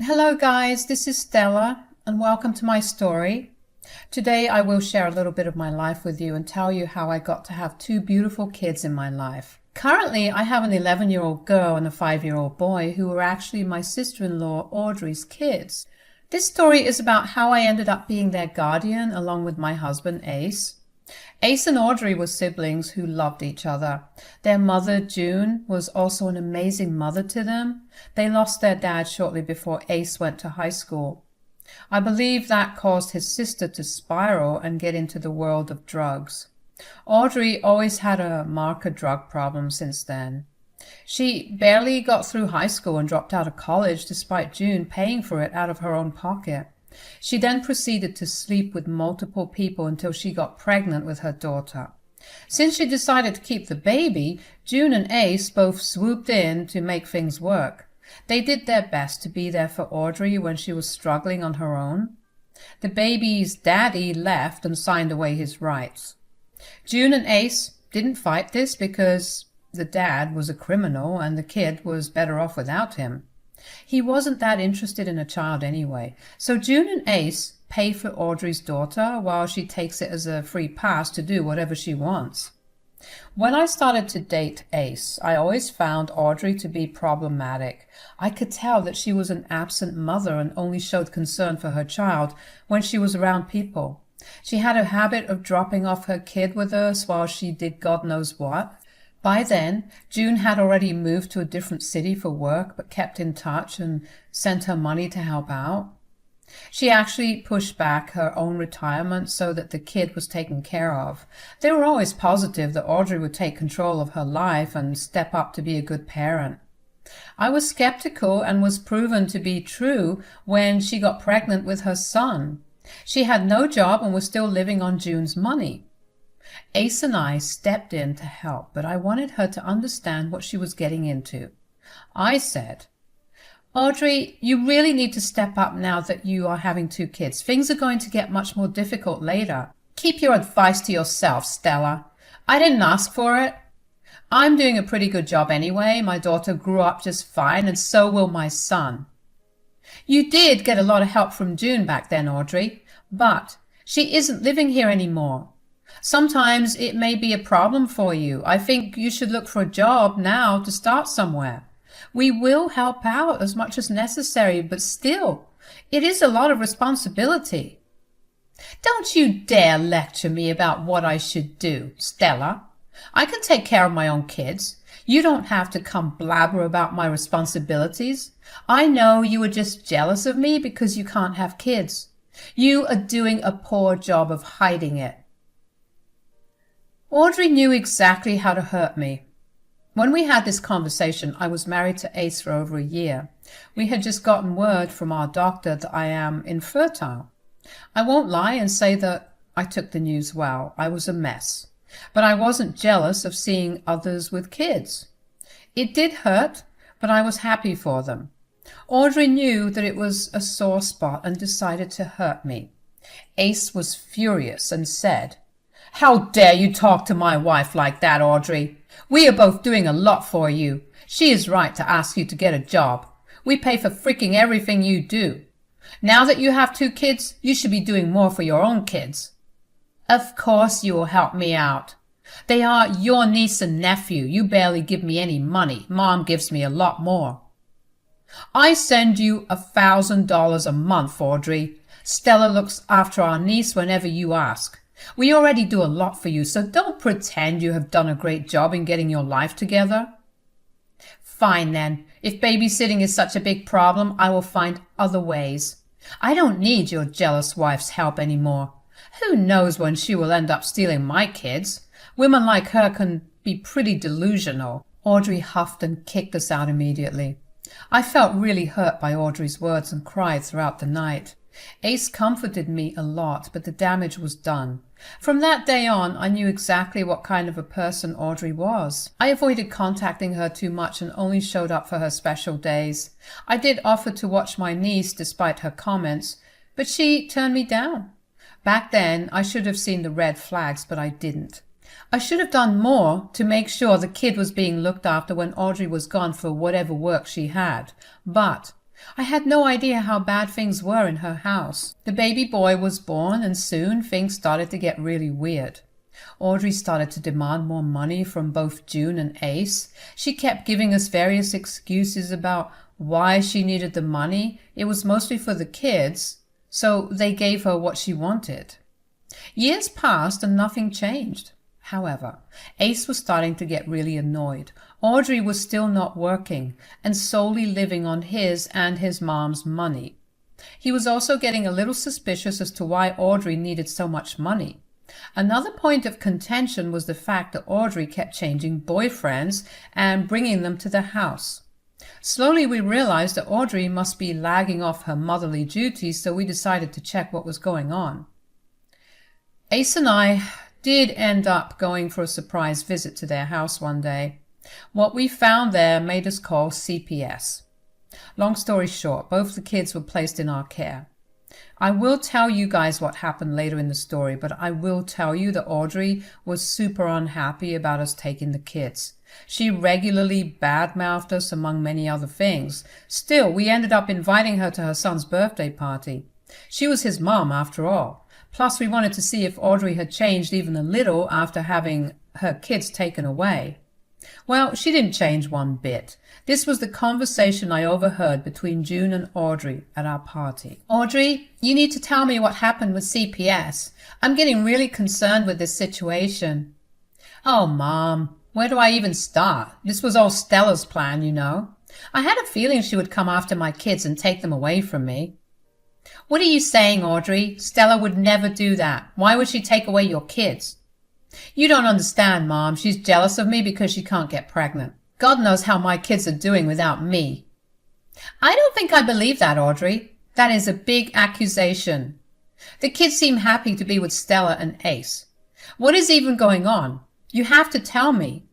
Hello guys, this is Stella and welcome to my story. Today I will share a little bit of my life with you and tell you how I got to have two beautiful kids in my life. Currently I have an 11-year-old girl and a 5-year-old boy who were actually my sister-in-law Audrey's kids. This story is about how I ended up being their guardian along with my husband Ace. Ace and Audrey were siblings who loved each other. Their mother, June, was also an amazing mother to them. They lost their dad shortly before Ace went to high school. I believe that caused his sister to spiral and get into the world of drugs. Audrey always had a marker drug problem since then. She barely got through high school and dropped out of college despite June paying for it out of her own pocket. She then proceeded to sleep with multiple people until she got pregnant with her daughter. Since she decided to keep the baby, June and Ace both swooped in to make things work. They did their best to be there for Audrey when she was struggling on her own. The baby's daddy left and signed away his rights. June and Ace didn't fight this because the dad was a criminal and the kid was better off without him. He wasn't that interested in a child anyway, so June and Ace pay for Audrey's daughter while she takes it as a free pass to do whatever she wants. When I started to date Ace, I always found Audrey to be problematic. I could tell that she was an absent mother and only showed concern for her child when she was around people. She had a habit of dropping off her kid with us while she did God knows what. By then, June had already moved to a different city for work, but kept in touch and sent her money to help out. She actually pushed back her own retirement so that the kid was taken care of. They were always positive that Audrey would take control of her life and step up to be a good parent. I was skeptical and was proven to be true when she got pregnant with her son. She had no job and was still living on June's money. Ace and I stepped in to help, but I wanted her to understand what she was getting into. I said, "Audrey, you really need to step up now that you are having two kids. Things are going to get much more difficult later. Keep your advice to yourself, Stella. I didn't ask for it. I'm doing a pretty good job anyway. My daughter grew up just fine, and so will my son." "You did get a lot of help from June back then, Audrey, but she isn't living here anymore. Sometimes it may be a problem for you. I think you should look for a job now to start somewhere. We will help out as much as necessary, but still, it is a lot of responsibility." "Don't you dare lecture me about what I should do, Stella. I can take care of my own kids. You don't have to come blabber about my responsibilities. I know you are just jealous of me because you can't have kids. You are doing a poor job of hiding it." Audrey knew exactly how to hurt me. When we had this conversation, I was married to Ace for over a year. We had just gotten word from our doctor that I am infertile. I won't lie and say that I took the news well. I was a mess. But I wasn't jealous of seeing others with kids. It did hurt, but I was happy for them. Audrey knew that it was a sore spot and decided to hurt me. Ace was furious and said, "How dare you talk to my wife like that, Audrey? We are both doing a lot for you. She is right to ask you to get a job. We pay for freaking everything you do. Now that you have two kids, you should be doing more for your own kids." "Of course you will help me out. They are your niece and nephew. You barely give me any money. Mom gives me a lot more." "I send you $1,000 a month, Audrey. Stella looks after our niece whenever you ask. We already do a lot for you, so don't pretend you have done a great job in getting your life together." "Fine then. If babysitting is such a big problem, I will find other ways. I don't need your jealous wife's help anymore. Who knows when she will end up stealing my kids? Women like her can be pretty delusional." Audrey huffed and kicked us out immediately. I felt really hurt by Audrey's words and cried throughout the night. Ace comforted me a lot, but the damage was done. From that day on, I knew exactly what kind of a person Audrey was. I avoided contacting her too much and only showed up for her special days. I did offer to watch my niece despite her comments, but she turned me down. Back then, I should have seen the red flags, but I didn't. I should have done more to make sure the kid was being looked after when Audrey was gone for whatever work she had. But I had no idea how bad things were in her house. The baby boy was born, and soon things started to get really weird. Audrey started to demand more money from both June and Ace. She kept giving us various excuses about why she needed the money. It was mostly for the kids, so they gave her what she wanted. Years passed and nothing changed. However, Ace was starting to get really annoyed. Audrey was still not working and solely living on his and his mom's money. He was also getting a little suspicious as to why Audrey needed so much money. Another point of contention was the fact that Audrey kept changing boyfriends and bringing them to the house. Slowly we realized that Audrey must be lagging off her motherly duties, so we decided to check what was going on. Ace and I did end up going for a surprise visit to their house one day. What we found there made us call CPS. Long story short, both the kids were placed in our care. I will tell you guys what happened later in the story, but I will tell you that Audrey was super unhappy about us taking the kids. She regularly badmouthed us, among many other things. Still, we ended up inviting her to her son's birthday party. She was his mom, after all. Plus, we wanted to see if Audrey had changed even a little after having her kids taken away. Well, she didn't change one bit. This was the conversation I overheard between June and Audrey at our party. "Audrey, you need to tell me what happened with CPS. I'm getting really concerned with this situation." "Oh, Mom, where do I even start? This was all Stella's plan, you know. I had a feeling she would come after my kids and take them away from me." "What are you saying, Audrey? Stella would never do that. Why would she take away your kids?" "You don't understand, Mom. She's jealous of me because she can't get pregnant. God knows how my kids are doing without me." "I don't think I believe that, Audrey. That is a big accusation. The kids seem happy to be with Stella and Ace. What is even going on? You have to tell me."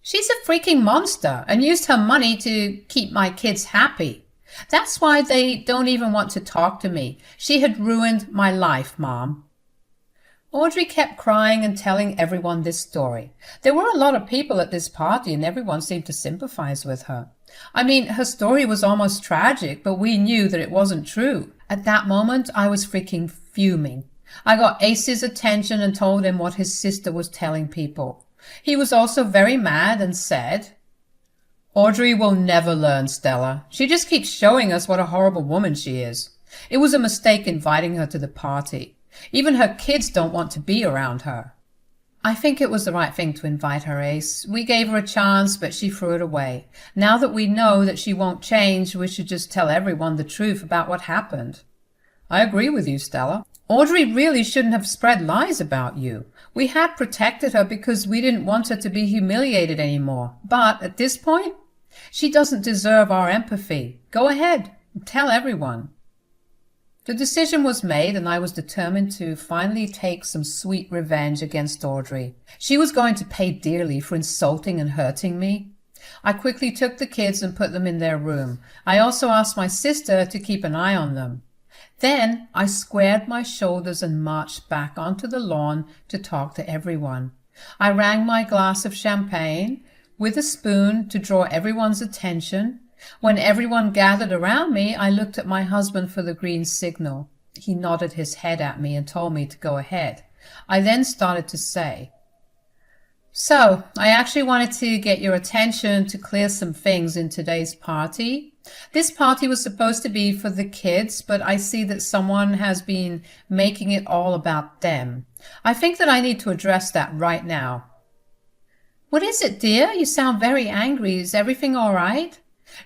"She's a freaking monster and used her money to keep my kids happy. That's why they don't even want to talk to me. She had ruined my life, Mom." Audrey kept crying and telling everyone this story. There were a lot of people at this party and everyone seemed to sympathize with her. I mean, her story was almost tragic, but we knew that it wasn't true. At that moment, I was freaking fuming. I got Ace's attention and told him what his sister was telling people. He was also very mad and said, "Audrey will never learn, Stella. She just keeps showing us what a horrible woman she is. It was a mistake inviting her to the party. Even her kids don't want to be around her." "I think it was the right thing to invite her, Ace. We gave her a chance, but she threw it away. Now that we know that she won't change, we should just tell everyone the truth about what happened." "I agree with you, Stella. Audrey really shouldn't have spread lies about you. We had protected her because we didn't want her to be humiliated anymore. But at this point, she doesn't deserve our empathy. Go ahead, tell everyone." The decision was made, and I was determined to finally take some sweet revenge against Audrey. She was going to pay dearly for insulting and hurting me. I quickly took the kids and put them in their room. I also asked my sister to keep an eye on them. Then I squared my shoulders and marched back onto the lawn to talk to everyone. I rang my glass of champagne with a spoon to draw everyone's attention. When everyone gathered around me, I looked at my husband for the green signal. He nodded his head at me and told me to go ahead. I then started to say, "So, I actually wanted to get your attention to clear some things in today's party. This party was supposed to be for the kids, but I see that someone has been making it all about them. I think that I need to address that right now." "What is it, dear? You sound very angry. Is everything all right?"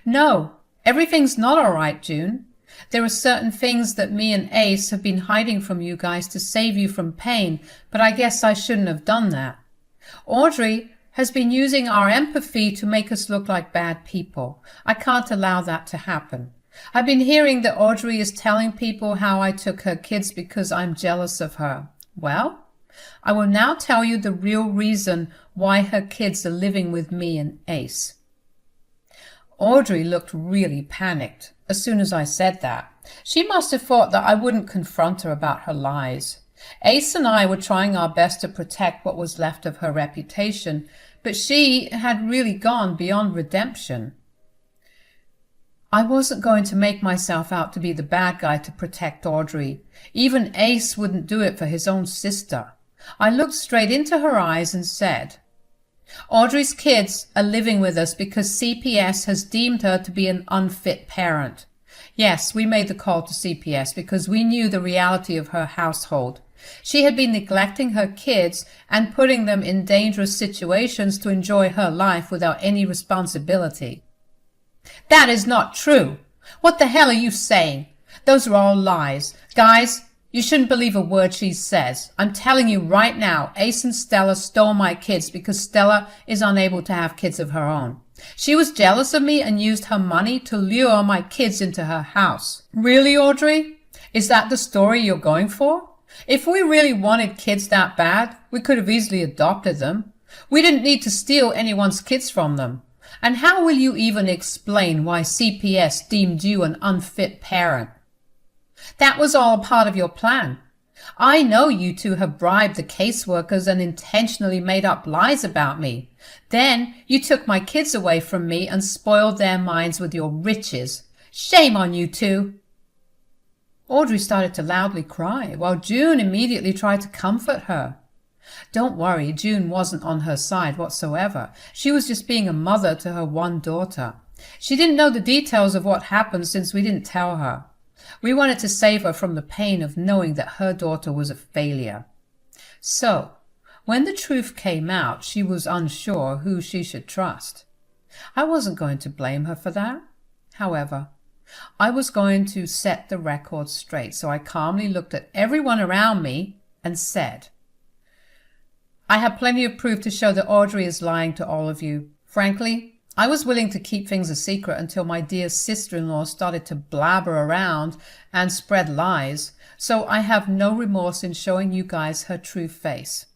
"No, everything's not all right, June. There are certain things that me and Ace have been hiding from you guys to save you from pain, but I guess I shouldn't have done that. Audrey has been using our empathy to make us look like bad people. I can't allow that to happen. I've been hearing that Audrey is telling people how I took her kids because I'm jealous of her. Well, I will now tell you the real reason why her kids are living with me and Ace." Audrey looked really panicked as soon as I said that. She must have thought that I wouldn't confront her about her lies. Ace and I were trying our best to protect what was left of her reputation, but she had really gone beyond redemption. I wasn't going to make myself out to be the bad guy to protect Audrey. Even Ace wouldn't do it for his own sister. I looked straight into her eyes and said, Audrey's kids are living with us because CPS has deemed her to be an unfit parent. Yes, we made the call to CPS because we knew the reality of her household. She had been neglecting her kids and putting them in dangerous situations to enjoy her life without any responsibility. That is not true. What the hell are you saying? Those are all lies. Guys, you shouldn't believe a word she says. I'm telling you right now, Ace and Stella stole my kids because Stella is unable to have kids of her own. She was jealous of me and used her money to lure my kids into her house. Really, Audrey? Is that the story you're going for? If we really wanted kids that bad, we could have easily adopted them. We didn't need to steal anyone's kids from them. And how will you even explain why CPS deemed you an unfit parent? That was all part of your plan. I know you two have bribed the caseworkers and intentionally made up lies about me. Then you took my kids away from me and spoiled their minds with your riches. Shame on you two. Audrey started to loudly cry, while June immediately tried to comfort her. Don't worry, June wasn't on her side whatsoever. She was just being a mother to her one daughter. She didn't know the details of what happened since we didn't tell her. We wanted to save her from the pain of knowing that her daughter was a failure. So, when the truth came out, she was unsure who she should trust. I wasn't going to blame her for that. However, I was going to set the record straight, so I calmly looked at everyone around me and said, I have plenty of proof to show that Audrey is lying to all of you. Frankly, I was willing to keep things a secret until my dear sister-in-law started to blabber around and spread lies, so I have no remorse in showing you guys her true face.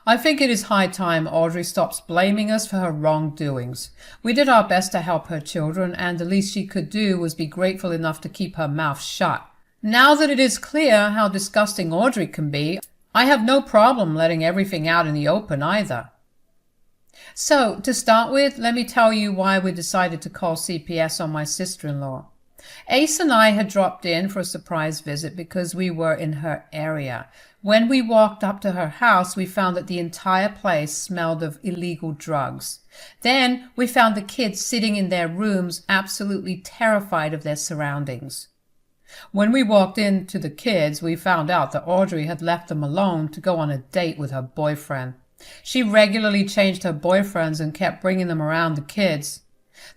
I think it is high time Audrey stops blaming us for her wrongdoings. We did our best to help her children, and the least she could do was be grateful enough to keep her mouth shut. Now that it is clear how disgusting Audrey can be, I have no problem letting everything out in the open either. So, to start with, let me tell you why we decided to call CPS on my sister-in-law. Ace and I had dropped in for a surprise visit because we were in her area. When we walked up to her house, we found that the entire place smelled of illegal drugs. Then we found the kids sitting in their rooms, absolutely terrified of their surroundings. When we walked into the kids, we found out that Audrey had left them alone to go on a date with her boyfriend. She regularly changed her boyfriends and kept bringing them around the kids.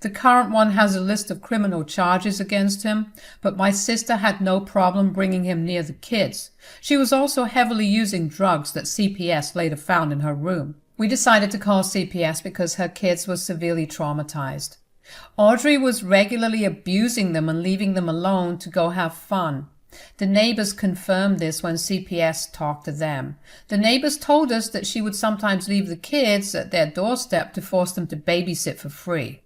The current one has a list of criminal charges against him, but my sister had no problem bringing him near the kids. She was also heavily using drugs that CPS later found in her room. We decided to call CPS because her kids were severely traumatized. Audrey was regularly abusing them and leaving them alone to go have fun. The neighbors confirmed this when CPS talked to them. The neighbors told us that she would sometimes leave the kids at their doorstep to force them to babysit for free.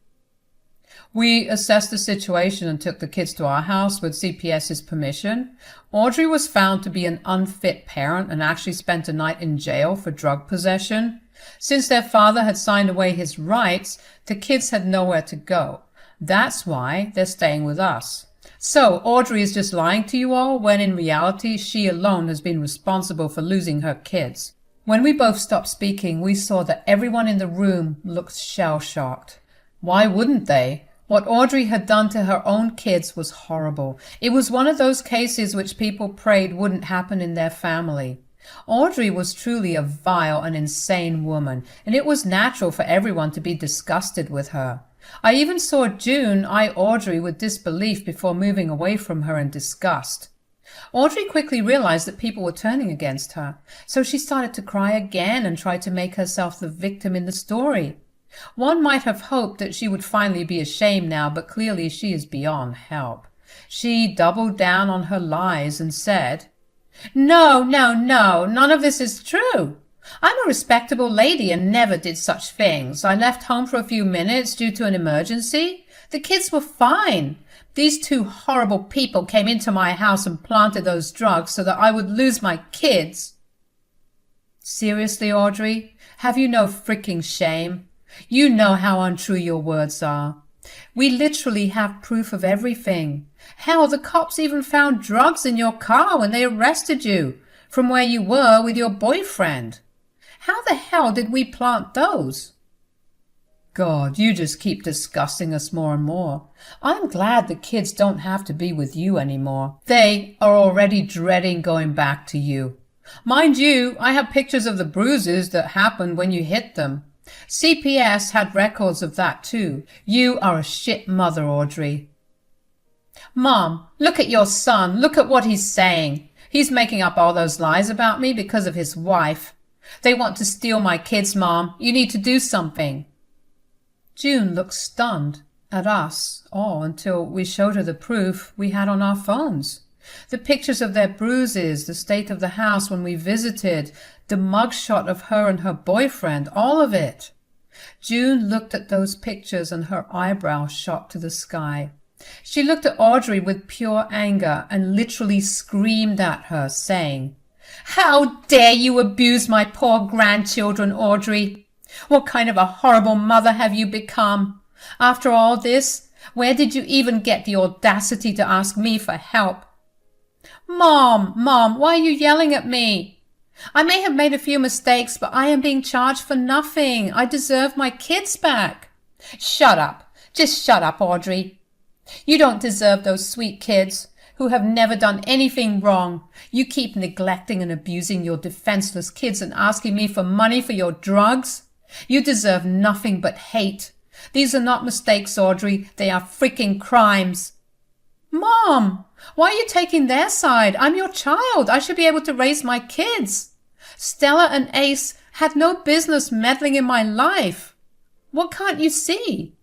We assessed the situation and took the kids to our house with CPS's permission. Audrey was found to be an unfit parent and actually spent a night in jail for drug possession. Since their father had signed away his rights, the kids had nowhere to go. That's why they're staying with us. So Audrey is just lying to you all, when in reality she alone has been responsible for losing her kids. When we both stopped speaking, we saw that everyone in the room looked shell-shocked. Why wouldn't they? What Audrey had done to her own kids was horrible. It was one of those cases which people prayed wouldn't happen in their family. Audrey was truly a vile and insane woman, and it was natural for everyone to be disgusted with her. I even saw June eye Audrey with disbelief before moving away from her in disgust. Audrey quickly realized that people were turning against her, so she started to cry again and tried to make herself the victim in the story. One might have hoped that she would finally be ashamed now, but clearly she is beyond help. She doubled down on her lies and said, No, none of this is true. I'm a respectable lady and never did such things. I left home for a few minutes due to an emergency. The kids were fine. These two horrible people came into my house and planted those drugs so that I would lose my kids. Seriously, Audrey? Have you no freaking shame? You know how untrue your words are. We literally have proof of everything. Hell, the cops even found drugs in your car when they arrested you from where you were with your boyfriend. How the hell did we plant those? God, you just keep disgusting us more and more. I'm glad the kids don't have to be with you anymore. They are already dreading going back to you. Mind you, I have pictures of the bruises that happened when you hit them. CPS had records of that too. You are a shit mother, Audrey. Mom, look at your son. Look at what he's saying. He's making up all those lies about me because of his wife. They want to steal my kids, Mom. You need to do something. June looked stunned at us all until we showed her the proof we had on our phones. The pictures of their bruises, the state of the house when we visited, the mugshot of her and her boyfriend, all of it. June looked at those pictures and her eyebrows shot to the sky. She looked at Audrey with pure anger and literally screamed at her, saying, "How dare you abuse my poor grandchildren, Audrey? What kind of a horrible mother have you become? After all this, where did you even get the audacity to ask me for help?" Mom, why are you yelling at me? I may have made a few mistakes, but I am being charged for nothing. I deserve my kids back. Shut up. Just shut up, Audrey. You don't deserve those sweet kids who have never done anything wrong. You keep neglecting and abusing your defenseless kids and asking me for money for your drugs. You deserve nothing but hate. These are not mistakes, Audrey. They are freaking crimes. Mom, why are you taking their side? I'm your child. I should be able to raise my kids. Stella and Ace had no business meddling in my life. What can't you see?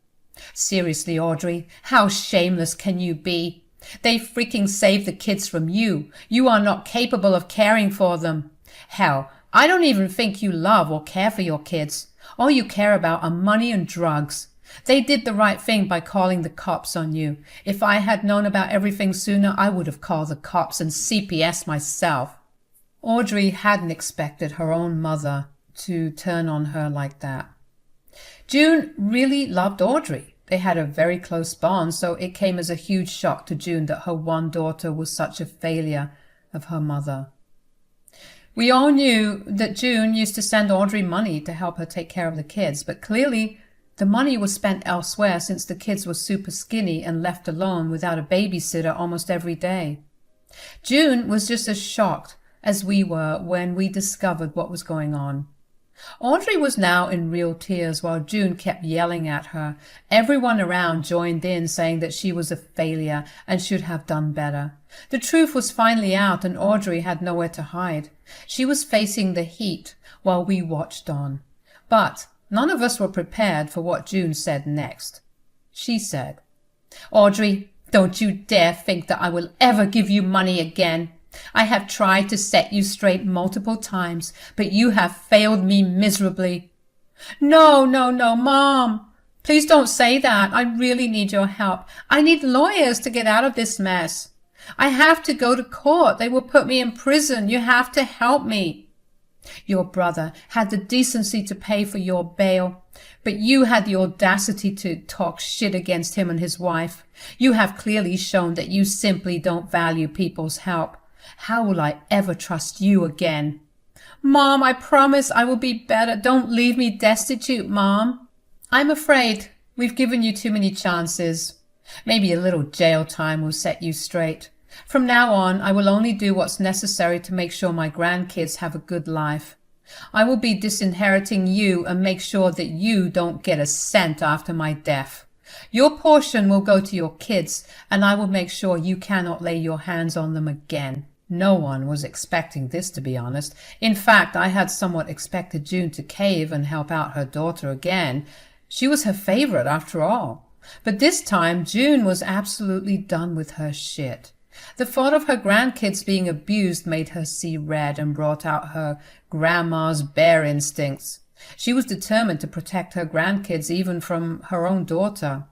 Seriously, Audrey, how shameless can you be? They freaking saved the kids from you. You are not capable of caring for them. Hell, I don't even think you love or care for your kids. All you care about are money and drugs. They did the right thing by calling the cops on you. If I had known about everything sooner, I would have called the cops and CPS myself. Audrey hadn't expected her own mother to turn on her like that. June really loved Audrey. They had a very close bond, so it came as a huge shock to June that her one daughter was such a failure of her mother. We all knew that June used to send Audrey money to help her take care of the kids, but clearly the money was spent elsewhere since the kids were super skinny and left alone without a babysitter almost every day. June was just as shocked as we were when we discovered what was going on. Audrey was now in real tears while June kept yelling at her. Everyone around joined in, saying that she was a failure and should have done better. The truth was finally out and Audrey had nowhere to hide. She was facing the heat while we watched on. But none of us were prepared for what June said next. She said, "Audrey, don't you dare think that I will ever give you money again. I have tried to set you straight multiple times, but you have failed me miserably." No, Mom. Please don't say that. I really need your help. I need lawyers to get out of this mess. I have to go to court. They will put me in prison. You have to help me. Your brother had the decency to pay for your bail, but you had the audacity to talk shit against him and his wife. You have clearly shown that you simply don't value people's help. How will I ever trust you again? Mom, I promise I will be better. Don't leave me destitute, Mom. I'm afraid we've given you too many chances. Maybe a little jail time will set you straight. From now on, I will only do what's necessary to make sure my grandkids have a good life. I will be disinheriting you and make sure that you don't get a cent after my death. Your portion will go to your kids, and I will make sure you cannot lay your hands on them again. No one was expecting this, to be honest. In fact, I had somewhat expected June to cave and help out her daughter again. She was her favorite, after all. But this time, June was absolutely done with her shit. The thought of her grandkids being abused made her see red and brought out her grandma's bear instincts. She was determined to protect her grandkids even from her own daughter.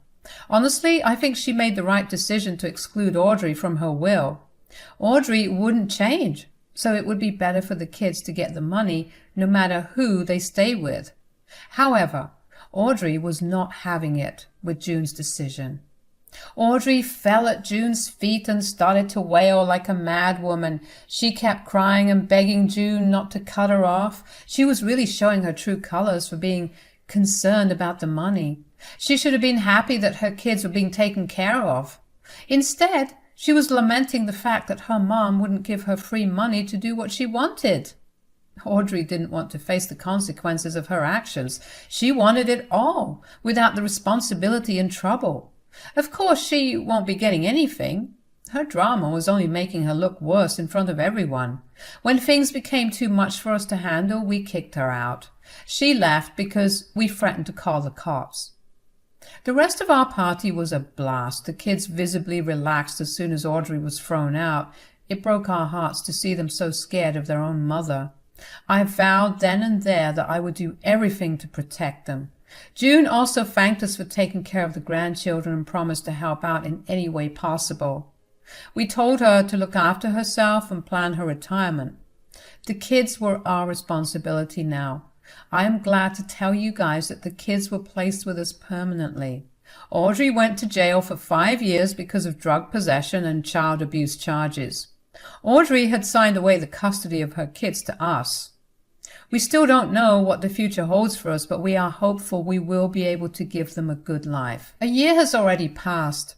Honestly, I think she made the right decision to exclude Audrey from her will. Audrey wouldn't change, so it would be better for the kids to get the money no matter who they stay with. However, Audrey was not having it with June's decision. Audrey fell at June's feet and started to wail like a mad woman. She kept crying and begging June not to cut her off. She was really showing her true colors for being concerned about the money. She should have been happy that her kids were being taken care of. Instead, she was lamenting the fact that her mom wouldn't give her free money to do what she wanted. Audrey didn't want to face the consequences of her actions. She wanted it all, without the responsibility and trouble. Of course, she won't be getting anything. Her drama was only making her look worse in front of everyone. When things became too much for us to handle, we kicked her out. She left because we threatened to call the cops. The rest of our party was a blast. The kids visibly relaxed as soon as Audrey was thrown out. It broke our hearts to see them so scared of their own mother. I vowed then and there that I would do everything to protect them. June also thanked us for taking care of the grandchildren and promised to help out in any way possible. We told her to look after herself and plan her retirement. The kids were our responsibility now. I am glad to tell you guys that the kids were placed with us permanently. Audrey went to jail for 5 years because of drug possession and child abuse charges. Audrey had signed away the custody of her kids to us. We still don't know what the future holds for us, but we are hopeful we will be able to give them a good life. A year has already passed,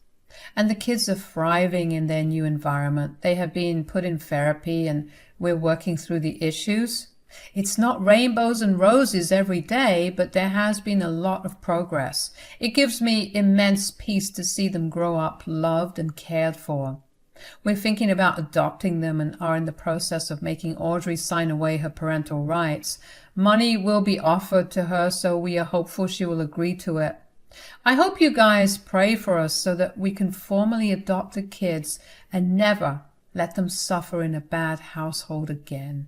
and the kids are thriving in their new environment. They have been put in therapy, and we're working through the issues. It's not rainbows and roses every day, but there has been a lot of progress. It gives me immense peace to see them grow up loved and cared for. We're thinking about adopting them and are in the process of making Audrey sign away her parental rights. Money will be offered to her, so we are hopeful she will agree to it. I hope you guys pray for us so that we can formally adopt the kids and never let them suffer in a bad household again.